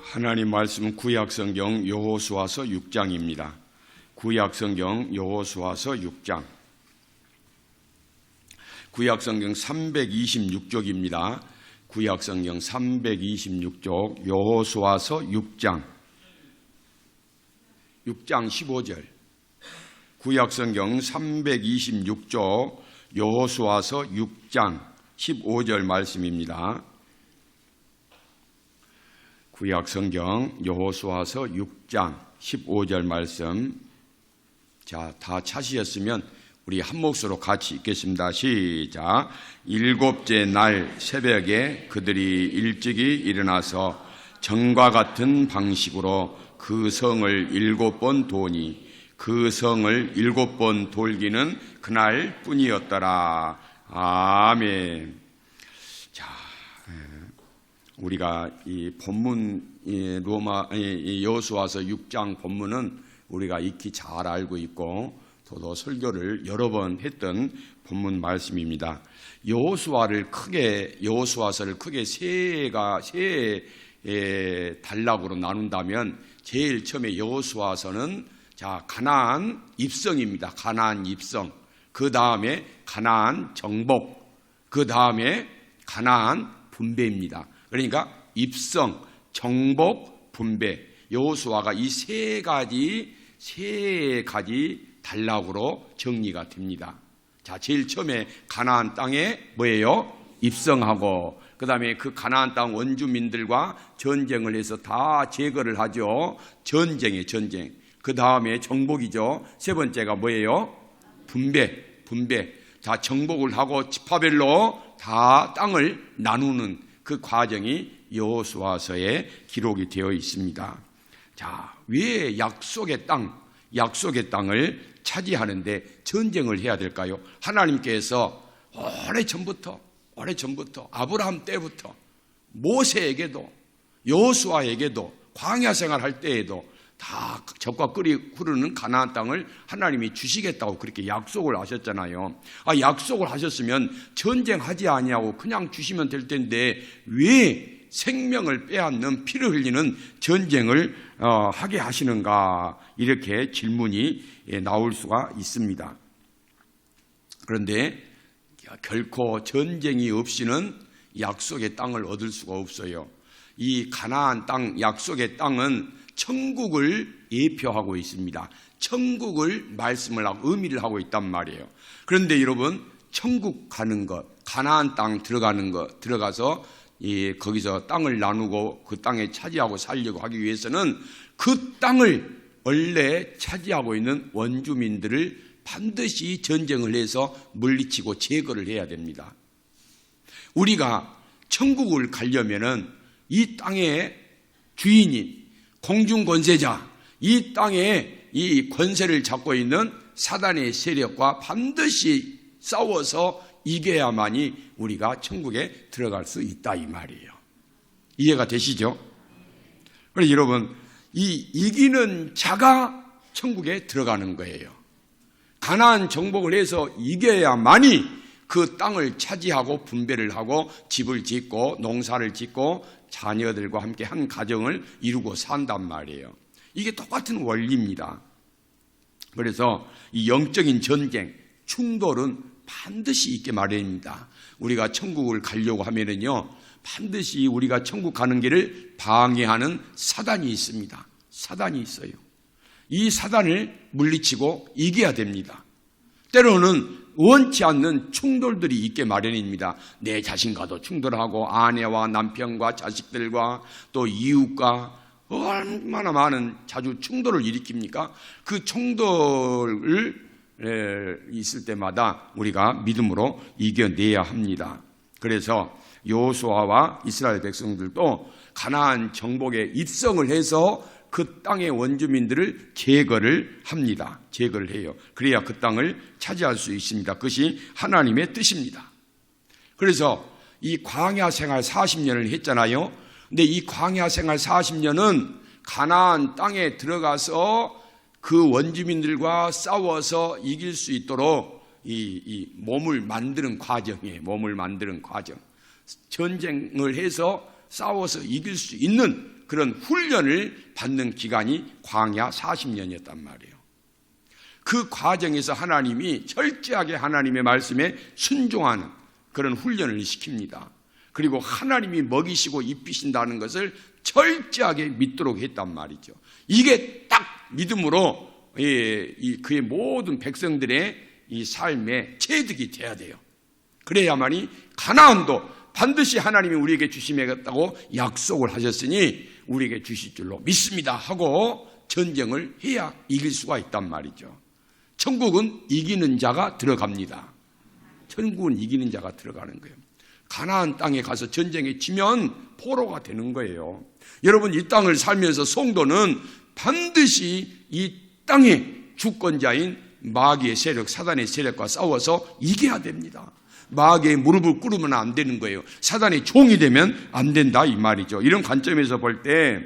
하나님 말씀은 구약성경 여호수아서 6장입니다. 구약성경 여호수아서 6장. 구약성경 326쪽입니다. 구약성경 326쪽 여호수아서 6장 15절. 구약성경 326쪽 여호수아서 6장 15절 말씀입니다. 구약성경 여호수아서 6장 15절 말씀. 자, 다 찾으셨으면 우리 한 몫으로 같이 읽겠습니다. 시작. 일곱째 날 새벽에 그들이 일찍이 일어나서 전과 같은 방식으로 그 성을 7번 도니 그 성을 7번 돌기는 그날 뿐이었더라. 아멘. 자, 우리가 이 본문 여호수아서 6장 본문은 우리가 익히 잘 알고 있고 저도 설교를 여러 번 했던 본문 말씀입니다. 여호수아서를 크게 세 단락으로 나눈다면 제일 처음에 여호수아서는 자, 가나안 입성입니다. 가나안 입성. 그 다음에 가나안 정복. 그 다음에 가나안 분배입니다. 그러니까 입성, 정복, 분배. 여호수아가 이 세 가지 단락으로 정리가 됩니다. 자, 제일 처음에 가나안 땅에 뭐예요? 입성하고, 그 다음에 그 가나안 땅 원주민들과 전쟁을 해서 다 제거를 하죠. 전쟁. 그 다음에 정복이죠. 세 번째가 뭐예요? 분배. 자, 정복을 하고 지파별로 다 땅을 나누는 그 과정이 여호수아서에 기록이 되어 있습니다. 자, 왜 약속의 땅을 차지하는데 전쟁을 해야 될까요? 하나님께서 오래전부터 아브라함 때부터 모세에게도 여호수아에게도 광야 생활할 때에도 다 적과 꿀이 흐르는 가나안 땅을 하나님이 주시겠다고 그렇게 약속을 하셨잖아요. 약속을 하셨으면 전쟁하지 아니하고 그냥 주시면 될 텐데 왜 생명을 빼앗는 피를 흘리는 전쟁을 하게 하시는가, 이렇게 질문이 나올 수가 있습니다. 그런데 결코 전쟁이 없이는 약속의 땅을 얻을 수가 없어요. 이 가나안 땅, 약속의 땅은 천국을 예표하고 있습니다. 천국을 말씀을 하고 의미를 하고 있단 말이에요. 그런데 여러분, 천국 가는 것, 가나안 땅 들어가서 거기서 땅을 나누고 그 땅에 차지하고 살려고 하기 위해서는 그 땅을 원래 차지하고 있는 원주민들을 반드시 전쟁을 해서 물리치고 제거를 해야 됩니다. 우리가 천국을 가려면은 이 땅의 주인인 공중 권세자, 이 땅에 이 권세를 잡고 있는 사단의 세력과 반드시 싸워서 이겨야만이 우리가 천국에 들어갈 수 있다, 이 말이에요. 이해가 되시죠? 그래서 여러분, 이 이기는 자가 천국에 들어가는 거예요. 가나안 정복을 해서 이겨야만이 그 땅을 차지하고 분배를 하고 집을 짓고 농사를 짓고 자녀들과 함께 한 가정을 이루고 산단 말이에요. 이게 똑같은 원리입니다. 그래서 이 영적인 전쟁, 충돌은 반드시 있게 마련입니다. 우리가 천국을 가려고 하면은요, 반드시 우리가 천국 가는 길을 방해하는 사단이 있습니다. 사단이 있어요. 이 사단을 물리치고 이겨야 됩니다. 때로는 원치 않는 충돌들이 있게 마련입니다. 내 자신과도 충돌하고 아내와 남편과 자식들과 또 이웃과 얼마나 많은 자주 충돌을 일으킵니까? 그 충돌을 있을 때마다 우리가 믿음으로 이겨내야 합니다. 그래서 여호수아와 이스라엘 백성들도 가나안 정복에 입성을 해서 그 땅의 원주민들을 제거를 합니다. 제거를 해요. 그래야 그 땅을 차지할 수 있습니다. 그것이 하나님의 뜻입니다. 그래서 이 광야 생활 40년을 했잖아요. 근데 이 광야 생활 40년은 가나안 땅에 들어가서 그 원주민들과 싸워서 이길 수 있도록 이 몸을 만드는 과정이에요. 몸을 만드는 과정. 전쟁을 해서 싸워서 이길 수 있는 그런 훈련을 받는 기간이 광야 40년이었단 말이에요. 그 과정에서 하나님이 철저하게 하나님의 말씀에 순종하는 그런 훈련을 시킵니다. 그리고 하나님이 먹이시고 입히신다는 것을 철저하게 믿도록 했단 말이죠. 이게 딱 믿음으로 그의 모든 백성들의 이 삶의 체득이 돼야 돼요. 그래야만이 가나안도 반드시 하나님이 우리에게 주시겠다고 약속을 하셨으니 우리에게 주실 줄로 믿습니다 하고 전쟁을 해야 이길 수가 있단 말이죠. 천국은 이기는 자가 들어갑니다. 천국은 이기는 자가 들어가는 거예요. 가나안 땅에 가서 전쟁에 지면 포로가 되는 거예요. 여러분, 이 땅을 살면서 성도는 반드시 이 땅의 주권자인 마귀의 세력, 사단의 세력과 싸워서 이겨야 됩니다. 마귀의 무릎을 꿇으면 안 되는 거예요. 사단의 종이 되면 안 된다 이 말이죠. 이런 관점에서 볼 때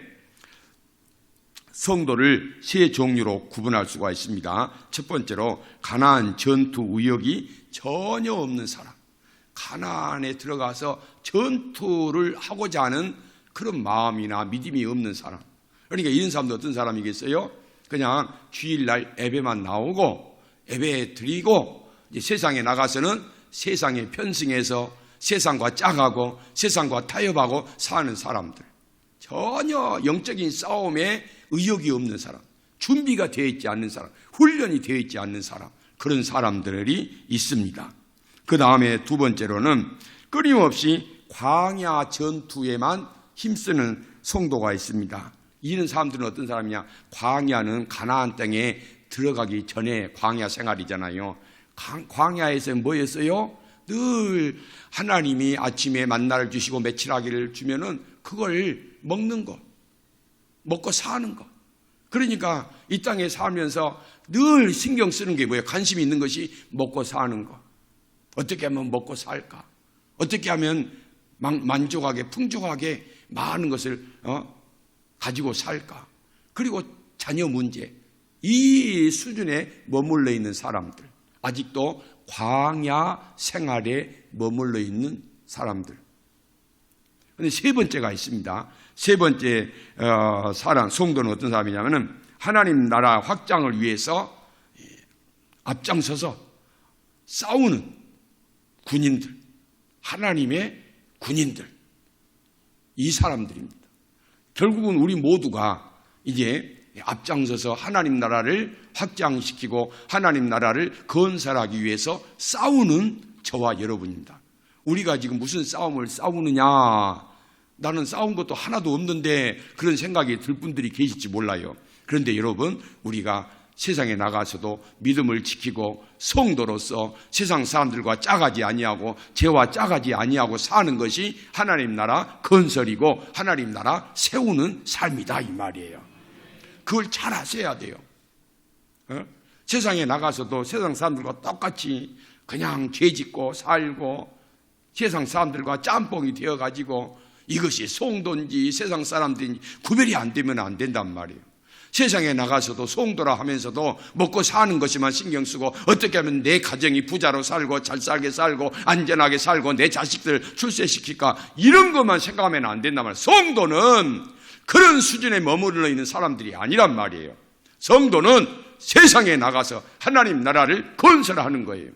성도를 세 종류로 구분할 수가 있습니다. 첫 번째로 가나안 전투 의욕이 전혀 없는 사람, 가나안에 들어가서 전투를 하고자 하는 그런 마음이나 믿음이 없는 사람. 그러니까 이런 사람도 어떤 사람이겠어요? 그냥 주일날 예배만 나오고 예배 드리고 이제 세상에 나가서는 세상에 편승해서 세상과 짝하고 세상과 타협하고 사는 사람들, 전혀 영적인 싸움에 의욕이 없는 사람, 준비가 되어 있지 않는 사람, 훈련이 되어 있지 않는 사람, 그런 사람들이 있습니다. 그 다음에 두 번째로는 끊임없이 광야 전투에만 힘쓰는 성도가 있습니다. 이런 사람들은 어떤 사람이냐? 광야는 가나안 땅에 들어가기 전에 광야 생활이잖아요. 광야에서 뭐였어요? 늘 하나님이 아침에 만나를 주시고 메추라기를 주면은 그걸 먹는 거, 먹고 사는 거. 그러니까 이 땅에 살면서 늘 신경 쓰는 게 뭐예요? 관심이 있는 것이 먹고 사는 거. 어떻게 하면 먹고 살까? 어떻게 하면 만족하게 풍족하게 많은 것을 가지고 살까? 그리고 자녀 문제, 이 수준에 머물러 있는 사람들, 아직도 광야 생활에 머물러 있는 사람들. 그런데 세 번째가 있습니다. 세 번째 사람, 성도는 어떤 사람이냐면은 하나님 나라 확장을 위해서 앞장서서 싸우는 군인들, 하나님의 군인들, 이 사람들입니다. 결국은 우리 모두가 이제 앞장서서 하나님 나라를 확장시키고 하나님 나라를 건설하기 위해서 싸우는 저와 여러분입니다. 우리가 지금 무슨 싸움을 싸우느냐, 나는 싸운 것도 하나도 없는데 그런 생각이 들 분들이 계실지 몰라요. 그런데 여러분, 우리가 세상에 나가서도 믿음을 지키고 성도로서 세상 사람들과 짝하지 아니하고 죄와 짝하지 아니하고 사는 것이 하나님 나라 건설이고 하나님 나라 세우는 삶이다 이 말이에요. 그걸 잘 아셔야 돼요. 세상에 나가서도 세상 사람들과 똑같이 그냥 죄짓고 살고 세상 사람들과 짬뽕이 되어가지고 이것이 성도인지 세상 사람들인지 구별이 안 되면 안 된단 말이에요. 세상에 나가서도 성도라 하면서도 먹고 사는 것이만 신경 쓰고 어떻게 하면 내 가정이 부자로 살고 잘 살게 살고 안전하게 살고 내 자식들 출세시킬까, 이런 것만 생각하면 안 된단 말이에요. 성도는 그런 수준에 머물러 있는 사람들이 아니란 말이에요. 성도는 세상에 나가서 하나님 나라를 건설하는 거예요.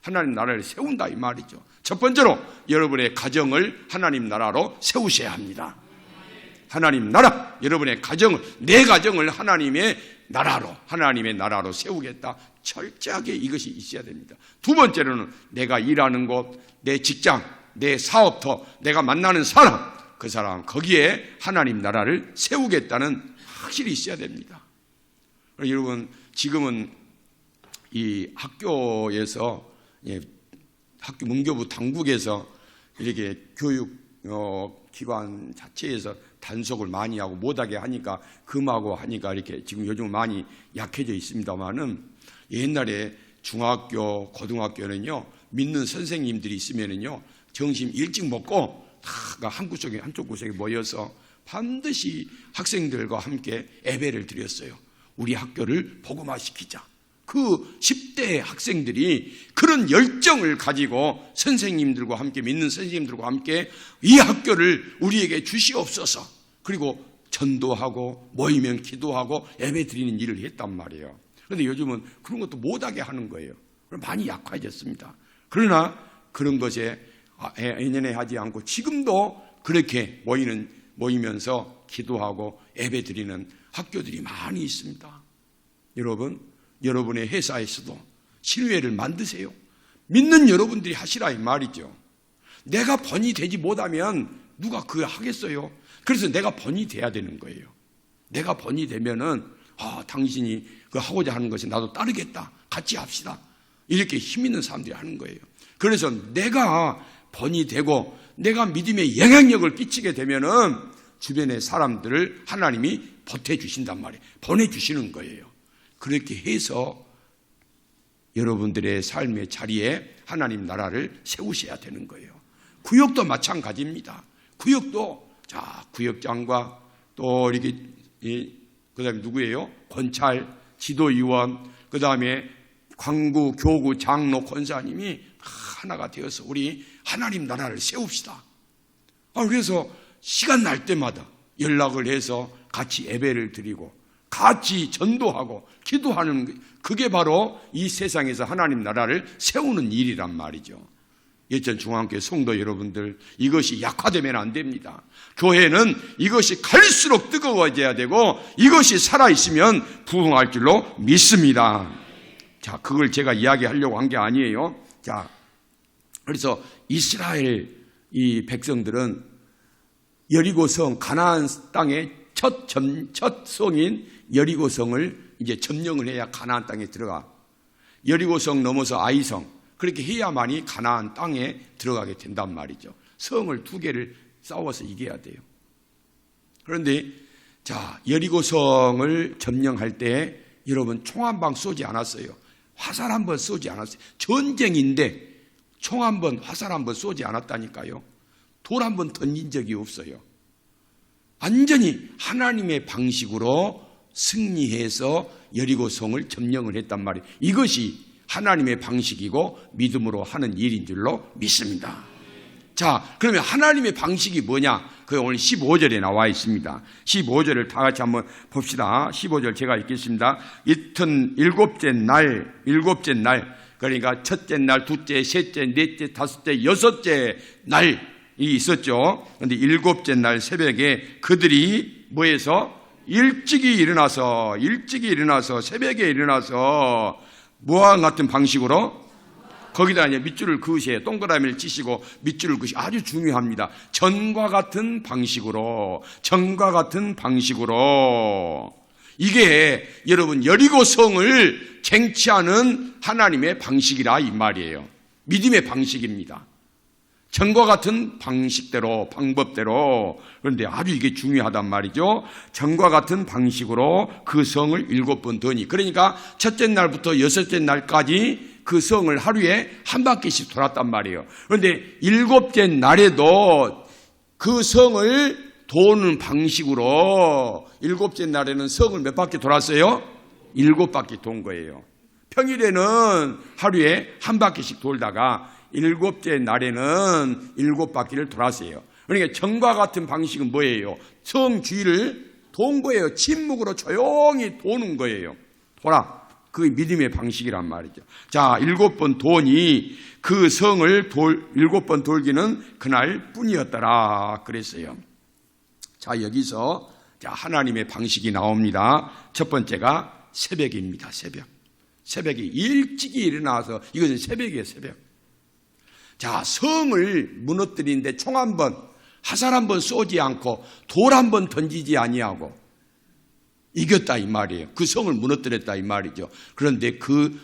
하나님 나라를 세운다 이 말이죠. 첫 번째로 여러분의 가정을 하나님 나라로 세우셔야 합니다. 하나님 나라, 여러분의 가정을, 내 가정을 하나님의 나라로 세우겠다. 철저하게 이것이 있어야 됩니다. 두 번째로는 내가 일하는 곳, 내 직장, 내 사업터, 내가 만나는 사람, 그 사람 거기에 하나님 나라를 세우겠다는 확실히 있어야 됩니다. 여러분, 지금은 이 학교에서, 학교 문교부 당국에서 이렇게 교육 기관 자체에서 단속을 많이 하고 못하게 하니까 금하고 하니까 이렇게 지금 요즘 많이 약해져 있습니다만은, 옛날에 중학교, 고등학교는요, 믿는 선생님들이 있으면은요, 점심 일찍 먹고 다 한쪽 구석에 모여서 반드시 학생들과 함께 예배를 드렸어요. 우리 학교를 복음화시키자. 그 10대 학생들이 그런 열정을 가지고 선생님들과 함께, 믿는 선생님들과 함께 이 학교를 우리에게 주시옵소서, 그리고 전도하고 모이면 기도하고 예배 드리는 일을 했단 말이에요. 그런데 요즘은 그런 것도 못하게 하는 거예요. 많이 약화해졌습니다. 그러나 그런 것에 연연하지 않고 지금도 그렇게 모이면서 기도하고 예배 드리는 학교들이 많이 있습니다. 여러분, 여러분의 회사에서도 신회를 만드세요. 믿는 여러분들이 하시라 이 말이죠. 내가 번이 되지 못하면 누가 그거 하겠어요? 그래서 내가 번이 돼야 되는 거예요. 내가 번이 되면은 당신이 그 하고자 하는 것에 나도 따르겠다. 같이 합시다. 이렇게 힘 있는 사람들이 하는 거예요. 그래서 내가 번이 되고 내가 믿음의 영향력을 끼치게 되면은 주변의 사람들을 하나님이 보태주신단 말이에요. 보내주시는 거예요. 그렇게 해서 여러분들의 삶의 자리에 하나님 나라를 세우셔야 되는 거예요. 구역도 마찬가지입니다. 구역도 구역장과 또 이렇게 그다음에 누구예요? 권찰, 지도위원, 그다음에 광구, 교구, 장로, 권사님이 하나가 되어서 우리 하나님 나라를 세웁시다. 그래서 시간 날 때마다 연락을 해서 같이 예배를 드리고 같이 전도하고 기도하는 그게 바로 이 세상에서 하나님 나라를 세우는 일이란 말이죠. 예전 중앙교회 성도 여러분들, 이것이 약화되면 안 됩니다. 교회는 이것이 갈수록 뜨거워져야 되고 이것이 살아있으면 부흥할 줄로 믿습니다. 자, 그걸 제가 이야기하려고 한 게 아니에요. 자, 그래서 이스라엘 이 백성들은 여리고성 가나안 땅의 첫 성인 여리고성을 이제 점령을 해야 가나안 땅에 들어가. 여리고성 넘어서 아이성, 그렇게 해야만이 가나안 땅에 들어가게 된단 말이죠. 성을 2개를 싸워서 이겨야 돼요. 그런데 자, 여리고성을 점령할 때 여러분 총 한 방 쏘지 않았어요. 화살 한 번 쏘지 않았어요. 전쟁인데 총 한 번, 화살 한 번 쏘지 않았다니까요. 돌 한 번 던진 적이 없어요. 완전히 하나님의 방식으로 승리해서 여리고성을 점령을 했단 말이에요. 이것이 하나님의 방식이고 믿음으로 하는 일인 줄로 믿습니다. 자, 그러면 하나님의 방식이 뭐냐? 그게 오늘 15절에 나와 있습니다. 15절을 다 같이 한번 봅시다. 15절 제가 읽겠습니다. 이튼 일곱째 날, 그러니까 첫째 날, 둘째, 셋째, 넷째, 다섯째, 여섯째 날이 있었죠. 그런데 일곱째 날 새벽에 그들이 뭐해서 일찍이 일어나서 새벽에 일어나서 뭐와 같은 방식으로 거기다 이제 밑줄을 그으세요. 동그라미를 치시고 밑줄을 그으시 아주 중요합니다. 전과 같은 방식으로 이게 여러분 여리고성을 쟁취하는 하나님의 방식이라 이 말이에요. 믿음의 방식입니다. 전과 같은 방식대로 방법대로. 그런데 아주 이게 중요하단 말이죠. 전과 같은 방식으로 그 성을 7번 더니, 그러니까 첫째 날부터 여섯째 날까지 그 성을 하루에 한 바퀴씩 돌았단 말이에요. 그런데 7째 날에도 그 성을 도는 방식으로 7째 날에는 성을 몇 바퀴 돌았어요? 7바퀴 돈 거예요. 평일에는 하루에 한 바퀴씩 돌다가 7째 날에는 7바퀴를 돌았어요. 그러니까 전과 같은 방식은 뭐예요? 성 주위를 돈 거예요. 침묵으로 조용히 도는 거예요. 돌아. 그게 믿음의 방식이란 말이죠. 자, 7번 도니 그 성을 7번 돌기는 그날 뿐이었더라 그랬어요. 자, 여기서 하나님의 방식이 나옵니다. 첫 번째가 새벽입니다. 새벽이 일찍이 일어나서, 이것은 새벽이에요. 새벽. 자, 성을 무너뜨리는데 총 한 번, 화살 한 번 쏘지 않고 돌 한 번 던지지 아니하고 이겼다 이 말이에요. 그 성을 무너뜨렸다 이 말이죠. 그런데 그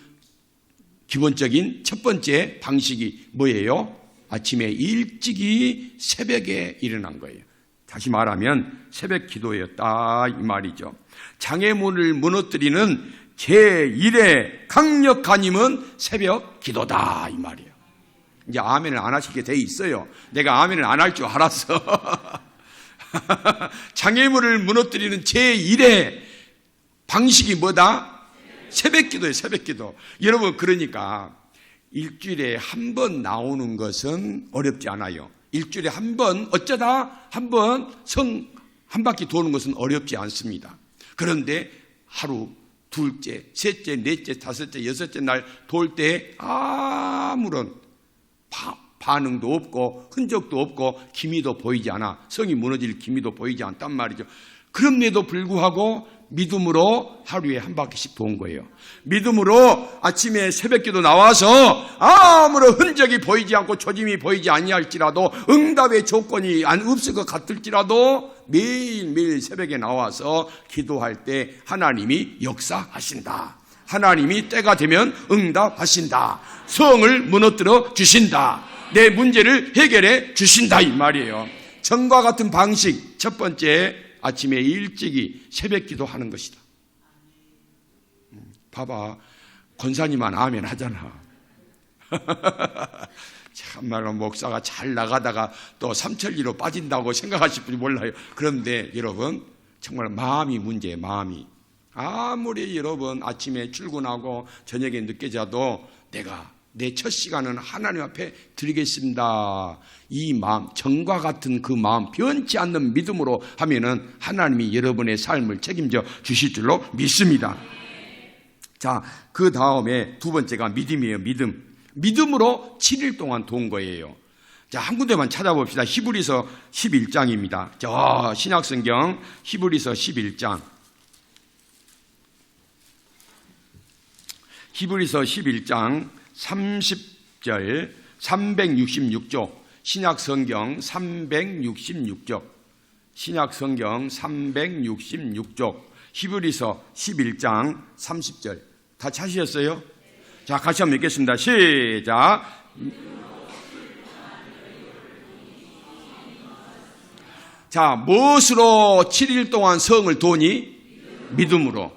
기본적인 첫 번째 방식이 뭐예요? 아침에 일찍이 새벽에 일어난 거예요. 다시 말하면 새벽 기도였다 이 말이죠. 장애물을 무너뜨리는 제1의 강력한 힘은 새벽 기도다 이 말이에요. 이제 아멘을 안 하시게 돼 있어요. 내가 아멘을 안 할 줄 알았어. 장애물을 무너뜨리는 제1의 방식이 뭐다? 새벽 기도예요. 새벽 기도. 여러분, 그러니까 일주일에 한 번 나오는 것은 어렵지 않아요. 일주일에 한 번, 어쩌다 한 번 성 한 바퀴 도는 것은 어렵지 않습니다. 그런데 하루, 둘째, 셋째, 넷째, 다섯째, 여섯째 날 돌 때 아무런 반응도 없고 흔적도 없고 기미도 보이지 않아. 성이 무너질 기미도 보이지 않단 말이죠. 그럼에도 불구하고 믿음으로 하루에 한 바퀴씩 돈 거예요. 믿음으로 아침에 새벽기도 나와서 아무런 흔적이 보이지 않고 조짐이 보이지 아니할지라도 응답의 조건이 없을 것 같을지라도 매일매일 새벽에 나와서 기도할 때 하나님이 역사하신다. 하나님이 때가 되면 응답하신다. 성을 무너뜨려 주신다. 내 문제를 해결해 주신다 이 말이에요. 전과 같은 방식, 첫 번째 아침에 일찍이 새벽 기도하는 것이다. 봐봐, 권사님만 아멘 하잖아. 참말로 목사가 잘 나가다가 또 삼천리로 빠진다고 생각하실 분이 몰라요. 그런데 여러분 정말 마음이 문제예요. 마음이. 아무리 여러분 아침에 출근하고 저녁에 늦게 자도 내가 내 첫 시간은 하나님 앞에 드리겠습니다. 이 마음, 정과 같은 그 마음, 변치 않는 믿음으로 하면은 하나님이 여러분의 삶을 책임져 주실 줄로 믿습니다. 자, 그 다음에 두 번째가 믿음이에요. 믿음. 믿음으로 7일 동안 돈 거예요. 자, 한 군데만 찾아봅시다. 히브리서 11장입니다. 저 신약성경 히브리서 11장. 히브리서 11장 30절 366쪽 신약성경 366쪽 신약성경 366쪽 히브리서 11장 30절 다 찾으셨어요? 자, 같이 한번 읽겠습니다. 시작. 자, 무엇으로 7일 동안 성을 도니? 믿음으로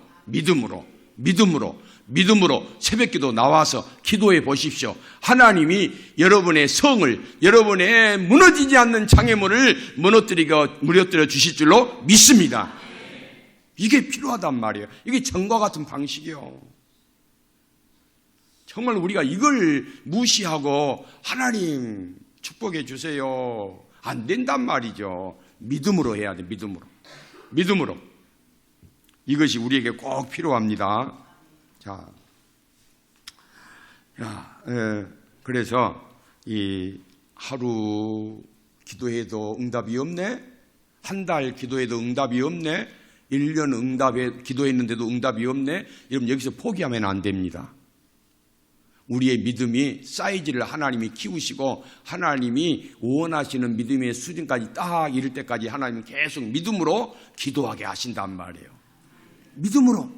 새벽기도 나와서 기도해 보십시오. 하나님이 여러분의 성을, 여러분의 무너지지 않는 장애물을 무너뜨려 주실 줄로 믿습니다. 이게 필요하단 말이에요. 이게 전과 같은 방식이요. 정말 우리가 이걸 무시하고 하나님 축복해 주세요. 안 된단 말이죠. 믿음으로 해야 돼. 믿음으로. 이것이 우리에게 꼭 필요합니다. 자, 그래서 이 하루 기도해도 응답이 없네? 한 달 기도해도 응답이 없네? 1년 기도했는데도 응답이 없네? 여러분 여기서 포기하면 안 됩니다. 우리의 믿음이 사이즈를 하나님이 키우시고 하나님이 원하시는 믿음의 수준까지 딱 이를 때까지 하나님은 계속 믿음으로 기도하게 하신단 말이에요. 믿음으로.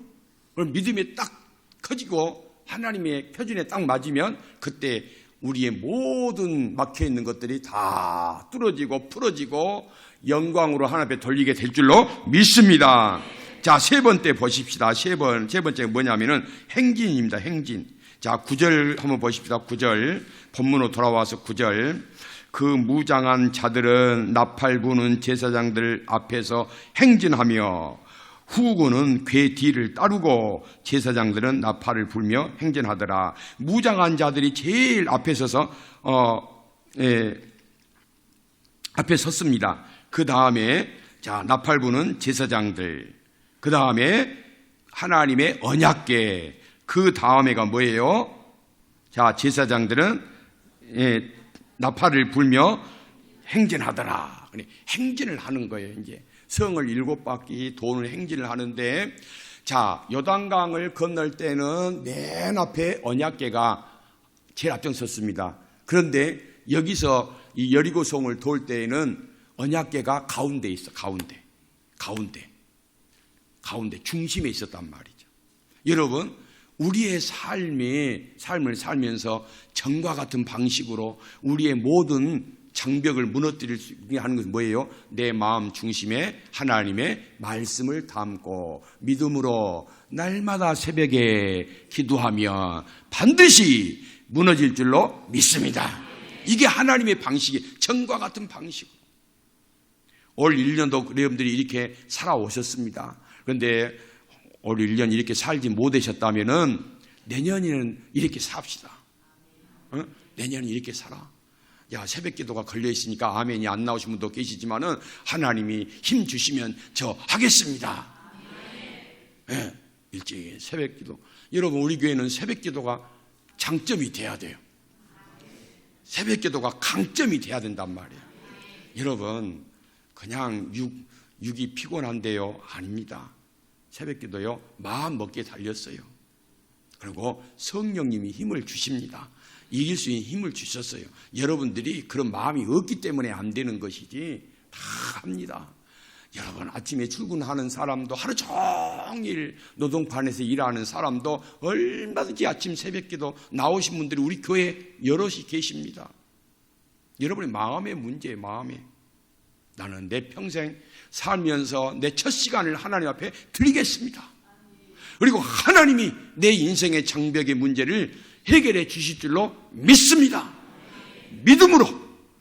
그럼 믿음이 딱 커지고 하나님의 표준에 딱 맞으면 그때 우리의 모든 막혀있는 것들이 다 뚫어지고 풀어지고 영광으로 하나님 앞에 돌리게 될 줄로 믿습니다. 자, 세 번째 보십시다. 세 번째가 뭐냐면은 행진입니다. 행진. 자, 9절 한번 보십시다. 9절. 본문으로 돌아와서 9절. 그 무장한 자들은 나팔 부는 제사장들 앞에서 행진하며 후군은 궤 뒤를 따르고 제사장들은 나팔을 불며 행진하더라. 무장한 자들이 제일 앞에 서서 앞에 섰습니다. 그 다음에 자, 나팔 부는 제사장들, 그 다음에 하나님의 언약궤, 그 다음에가 뭐예요? 자, 제사장들은 나팔을 불며 행진하더라. 행진을 하는 거예요. 이제 성을 7바퀴 도는 행진을 하는데, 자, 요단강을 건널 때는 맨 앞에 언약궤가 제일 앞장섰습니다. 그런데 여기서 이 여리고성을 돌 때에는 언약궤가 가운데 있어. 가운데 중심에 있었단 말이죠. 여러분, 우리의 삶을 살면서 전과 같은 방식으로 우리의 모든 장벽을 무너뜨릴 수 있게 하는 것은 뭐예요? 내 마음 중심에 하나님의 말씀을 담고 믿음으로 날마다 새벽에 기도하면 반드시 무너질 줄로 믿습니다. 이게 하나님의 방식이 전과 같은 방식으로. 올 1년도 여러분들이 이렇게 살아오셨습니다. 그런데 올 1년 이렇게 살지 못하셨다면은 내년에는 이렇게 삽시다. 내년은 이렇게 살아. 야, 새벽 기도가 걸려 있으니까 아멘이 안 나오신 분도 계시지만은 하나님이 힘 주시면 저 하겠습니다. 네, 일찍 새벽 기도. 여러분, 우리 교회는 새벽 기도가 장점이 돼야 돼요. 새벽 기도가 강점이 돼야 된단 말이에요. 여러분, 그냥 육이 피곤한데요? 아닙니다. 새벽 기도요, 마음 먹기에 달렸어요. 그리고 성령님이 힘을 주십니다. 이길 수 있는 힘을 주셨어요. 여러분들이 그런 마음이 없기 때문에 안 되는 것이지 다 합니다. 여러분, 아침에 출근하는 사람도, 하루 종일 노동판에서 일하는 사람도 얼마든지 아침 새벽 기도 나오신 분들이 우리 교회에 여럿이 계십니다. 여러분의 마음의 문제예요. 마음에. 나는 내 평생 살면서 내 첫 시간을 하나님 앞에 드리겠습니다. 그리고 하나님이 내 인생의 장벽의 문제를 해결해 주실 줄로 믿습니다. 믿음으로.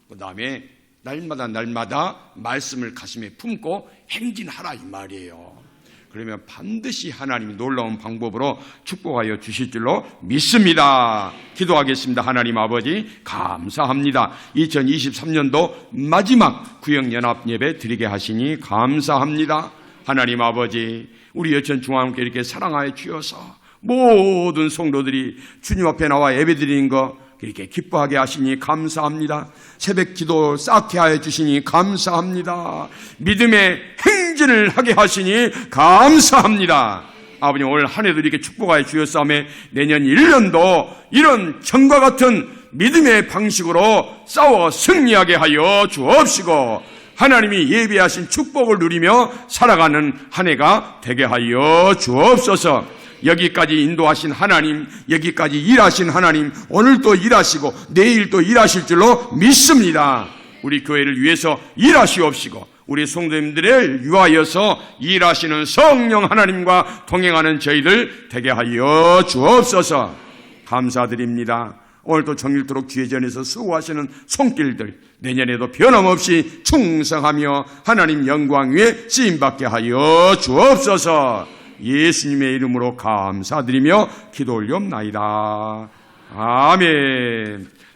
그 다음에 날마다 말씀을 가슴에 품고 행진하라, 이 말이에요. 그러면 반드시 하나님이 놀라운 방법으로 축복하여 주실 줄로 믿습니다. 기도하겠습니다. 하나님 아버지, 감사합니다. 2023년도 마지막 구역연합 예배 드리게 하시니 감사합니다. 하나님 아버지, 우리 여천 중앙교회 이렇게 사랑하여 주셔서 모든 성도들이 주님 앞에 나와 예배 드리는 거 이렇게 기뻐하게 하시니 감사합니다. 새벽 기도 쌓게 하여 주시니 감사합니다. 믿음의 행진을 하게 하시니 감사합니다. 아버님, 올 한 해도 이렇게 축복하여 주셨사오며 내년 1년도 이런 전과 같은 믿음의 방식으로 싸워 승리하게 하여 주옵시고, 하나님이 예비하신 축복을 누리며 살아가는 한 해가 되게 하여 주옵소서. 여기까지 인도하신 하나님, 여기까지 일하신 하나님, 오늘도 일하시고 내일도 일하실 줄로 믿습니다. 우리 교회를 위해서 일하시옵시고 우리 성도님들을 위하여서 일하시는 성령 하나님과 동행하는 저희들 되게 하여 주옵소서. 감사드립니다. 오늘도 정일토록 주의전에서 수고하시는 손길들 내년에도 변함없이 충성하며 하나님 영광 위에 쓰임받게 하여 주옵소서. 예수님의 이름으로 감사드리며 기도 올리옵나이다. 아멘.